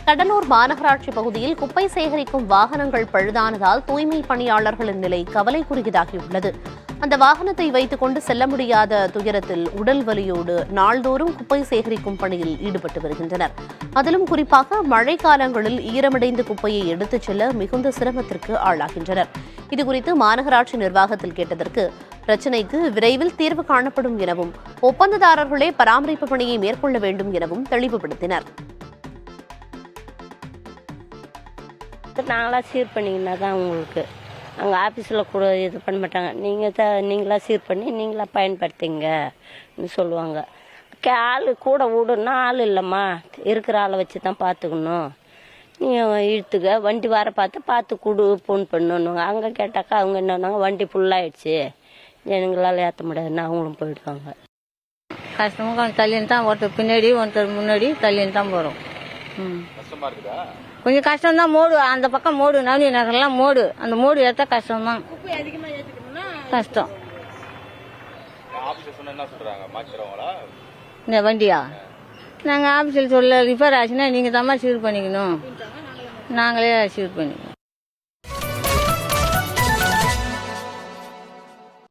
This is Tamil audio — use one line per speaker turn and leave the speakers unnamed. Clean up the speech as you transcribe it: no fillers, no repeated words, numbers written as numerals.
கடலூர் மாநகராட்சி பகுதியில் குப்பை சேகரிக்கும் வாகனங்கள் பழுதானதால் தூய்மை பணியாளர்களின் நிலை கவலைக்குரியதாகியுள்ளது. அந்த வாகனத்தை வைத்துக் கொண்டு செல்ல முடியாத துயரத்தில் உடல் வலியோடு நாள்தோறும் குப்பை சேகரிக்கும் பணியில் ஈடுபட்டு வருகின்றனர். அதிலும் குறிப்பாக மழைக்காலங்களில் ஈரமடைந்த குப்பையை எடுத்துச் செல்ல மிகுந்த சிரமத்திற்கு ஆளாகின்றனர். இதுகுறித்து மாநகராட்சி நிர்வாகத்தில் கேட்டதற்கு பிரச்சினைக்கு விரைவில் தீர்வு காணப்படும் எனவும் ஒப்பந்ததாரர்களே பராமரிப்பு பணியை மேற்கொள்ள வேண்டும் எனவும் தெளிவுபடுத்தினர்.
நாங்களாம் சீர் பண்ணிங்கன்னா தான் உங்களுக்கு அங்கே ஆஃபீஸில் கூட இது பண்ண மாட்டாங்க. நீங்களாக சீர் பண்ணி நீங்களாக பயன்படுத்திங்கன்னு சொல்லுவாங்க. ஆள் கூட விடுன்னா ஆள் இல்லைம்மா, இருக்கிற ஆளை வச்சு தான் பார்த்துக்கணும். நீங்கள் இழுத்துக்க வண்டி வர பார்த்து கொடு ஃபோன் பண்ணணுங்க. அங்கே கேட்டாக்கா அவங்க என்னன்னாங்க வண்டி ஃபுல்லாகிடுச்சு எங்களால் ஏற்ற முடியாதுன்னு அவங்களும் போயிடுவாங்க.
கஷ்டமும் கொஞ்சம் தள்ளின்னு தான் ஒருத்தர் பின்னாடி ஒருத்தர் முன்னாடி தள்ளின்னு தான் போகிறோம். கொஞ்சம் கஷ்டம்தான். மோடு அந்த பக்கம் மோடு நவனி நகர்லாம் மோடு, அந்த மோடு ஏற்ற கஷ்டம்தான். கஷ்டம். இந்த வண்டியா நாங்கள் ஆஃபீஸில் சொல்ல ரிப்பேர் ஆச்சுன்னா நீங்கள் தான் சீர் பண்ணிக்கணும், நாங்களே சீர் பண்ணிக்கணும்.